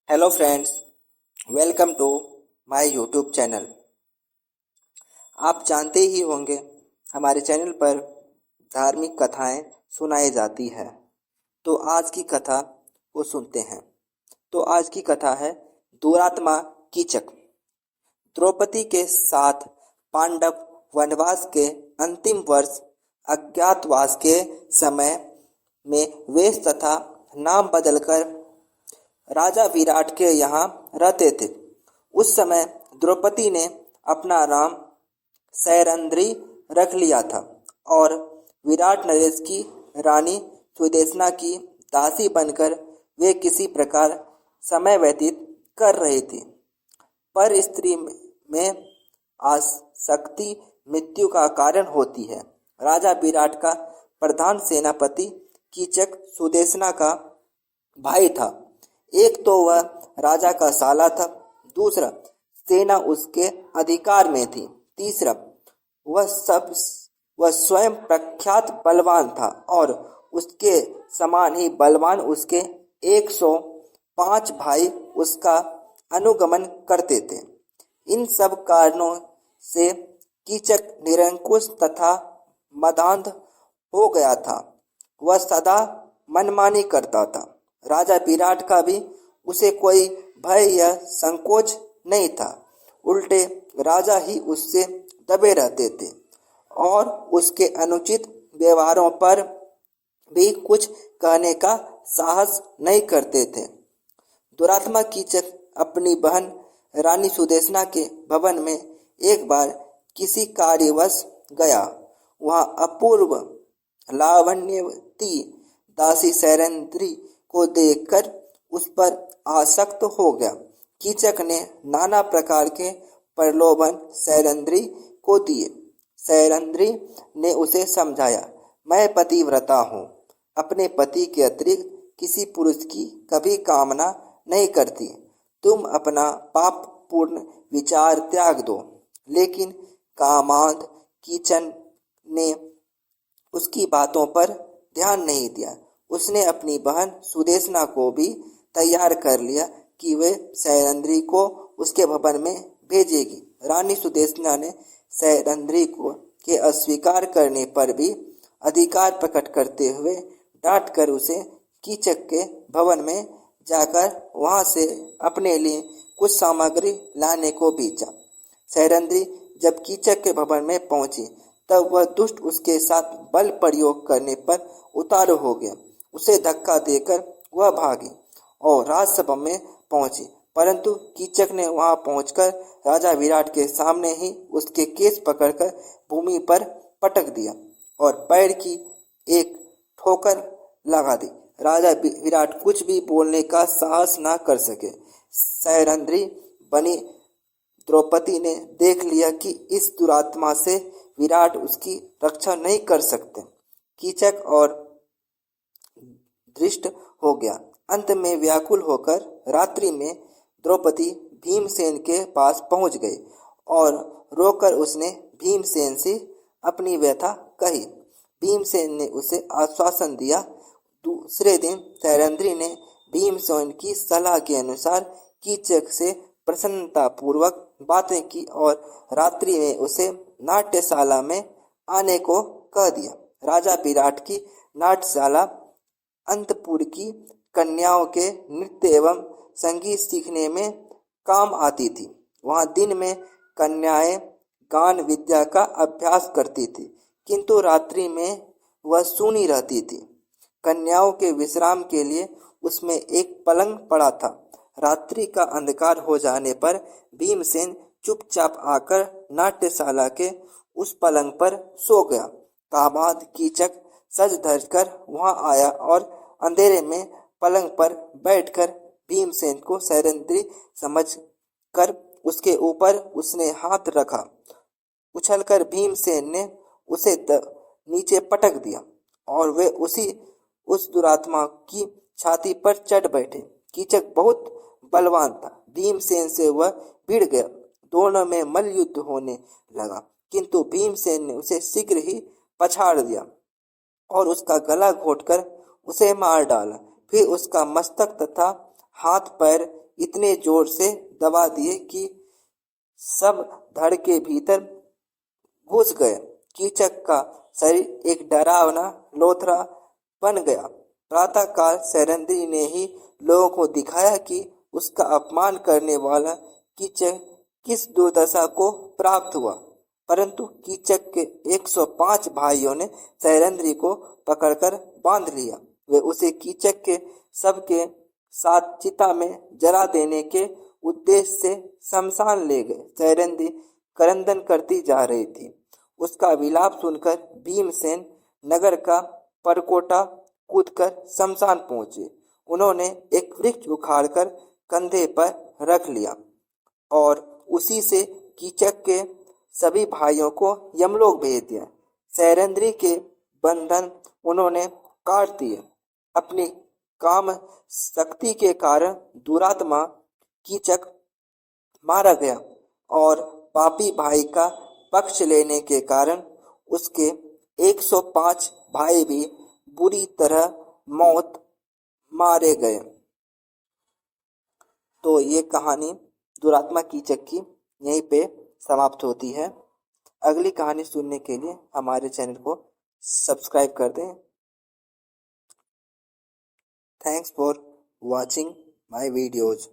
Hello friends, welcome to my YouTube channel. आप जानते ही होंगे हमारे चैनल पर धार्मिक कथाएं सुनाई जाती है। तो आज की कथा को सुनते हैं। तो आज की कथा है दुरात्मा कीचक। द्रौपदी के साथ पांडव वनवास के अंतिम वर्ष अज्ञातवास के समय में वेश तथा नाम बदलकर राजा विराट के यहाँ रहते थे। उस समय द्रौपदी ने अपना नाम सैरंध्री रख लिया था और विराट नरेश की रानी सुदेशना की दासी बनकर वे किसी प्रकार समय व्यतीत कर रही थी। पर स्त्री में आसक्ति मृत्यु का कारण होती है। राजा विराट का प्रधान सेनापति कीचक सुदेशना का भाई था। एक तो वह राजा का साला था, दूसरा सेना उसके अधिकार में थी, तीसरा वह स्वयं प्रख्यात बलवान था और उसके समान ही बलवान उसके 105 भाई उसका अनुगमन करते थे। इन सब कारणों से कीचक निरंकुश तथा मदान्ध हो गया था। वह सदा मनमानी करता था। राजा विराट का भी उसे कोई भय या संकोच नहीं था। उल्टे राजा ही उससे दबे रहते थे और उसके अनुचित व्यवहारों पर भी कुछ कहने का साहस नहीं करते थे। दुरात्मा कीचक अपनी बहन रानी सुदेशना के भवन में एक बार किसी कार्यवश गया। वहाँ अपूर्व लावण्यवती दासी सैरंध्री को देखकर उस पर आसक्त हो गया। कीचक ने नाना प्रकार के प्रलोभन सैरंध्री को दिए। सैरंध्री ने उसे समझाया, मैं पतिव्रता हूँ, अपने पति के अतिरिक्त किसी पुरुष की कभी कामना नहीं करती। तुम अपना पाप पूर्ण विचार त्याग दो। लेकिन कामांध कीचक ने उसकी बातों पर ध्यान नहीं दिया। उसने अपनी बहन सुदेशना को भी तैयार कर लिया कि वे सैरंध्री को उसके भवन में भेजेगी। रानी सुदेशना ने सैरंध्री को के अस्वीकार करने पर भी अधिकार प्रकट करते हुए डांट कर उसे कीचक के भवन में जाकर वहां से अपने लिए कुछ सामग्री लाने को भेजा। सैरंध्री जब कीचक के भवन में पहुंची तब वह दुष्ट उसके साथ बल प्रयोग करने पर उतारू हो गया। उसे धक्का देकर वह भागी और राजसभा में पहुंची, परंतु कीचक ने वहां पहुंचकर राजा विराट के सामने ही उसके केस पकड़कर भूमि पर पटक दिया और पैर की एक ठोकर लगा दी। राजा विराट कुछ भी बोलने का साहस न कर सके। सैरंध्री बनी द्रौपदी ने देख लिया कि इस दुरात्मा से विराट उसकी रक्षा नहीं कर सकते। कीचक और दृष्ट हो गया। अंत में व्याकुल होकर रात्रि में द्रौपदी भीमसेन के पास पहुंच गई और रोकर उसने भीमसेन से अपनी व्यथा कही। भीमसेन ने उसे आश्वासन दिया। दूसरे दिन सैरंध्री ने भीमसेन की सलाह के अनुसार कीचक से प्रसन्नतापूर्वक बातें की और रात्रि में उसे नाट्यशाला में आने को कह दिया। राजा विराट की नाट्यशाला अंतपुर की कन्याओं के नृत्य एवं संगीत सीखने में काम आती थी। वहां दिन में कन्याएं गान विद्या का अभ्यास करती थी, किंतु रात्रि में वह सूनी रहती थी। कन्याओं के विश्राम के लिए उसमें एक पलंग पड़ा था। रात्रि का अंधकार हो जाने पर भीमसेन चुपचाप आकर नाट्यशाला के उस पलंग पर सो गया। कामाद कीचक सज धज कर वहां आया और अंधेरे में पलंग पर बैठकर भीमसेन को सैरंध्री समझ कर उसके ऊपर उसने हाथ रखा। उछलकर भीमसेन ने उसे नीचे पटक दिया और वे उस दुरात्मा की छाती पर चढ़ बैठे। कीचक बहुत बलवान था। भीमसेन से वह भिड़ गया। दोनों में मल्लयुद्ध होने लगा, किंतु भीमसेन ने उसे शीघ्र ही पछाड़ दिया और उसका गला घोंटकर उसे मार डाला। फिर उसका मस्तक तथा हाथ पैर इतने जोर से दबा दिए कि सब धड़ के भीतर घुस गए। कीचक का शरीर एक डरावना लोथरा बन गया। प्रातःकाल सैरंध्री ने ही लोगों को दिखाया कि उसका अपमान करने वाला कीचक किस दुर्दशा को प्राप्त हुआ। परंतु कीचक के 105 भाइयों ने सैरंध्री को पकड़कर बांध लिया। वे उसे कीचक के शव के साथ चिता में जला देने के उद्देश्य से शमशान ले गए। सैरंध्री क्रंदन करती जा रही थी। उसका विलाप सुनकर भीमसेन नगर का परकोटा कूदकर शमशान पहुंचे। उन्होंने एक वृक्ष उखाड़कर कंधे पर रख लिया और उसी से कीचक के सभी भाइयों को यमलोक भेज दिया। सैरंध्री के बंधन उन्होंने काट दिए। अपनी काम शक्ति के कारण दुरात्मा कीचक मारा गया और पापी भाई का पक्ष लेने के कारण उसके 105 भाई भी बुरी तरह मौत मारे गए। तो ये कहानी दुरात्मा कीचक की यहीं पे समाप्त होती है। अगली कहानी सुनने के लिए हमारे चैनल को सब्सक्राइब कर दें। Thanks for watching my videos.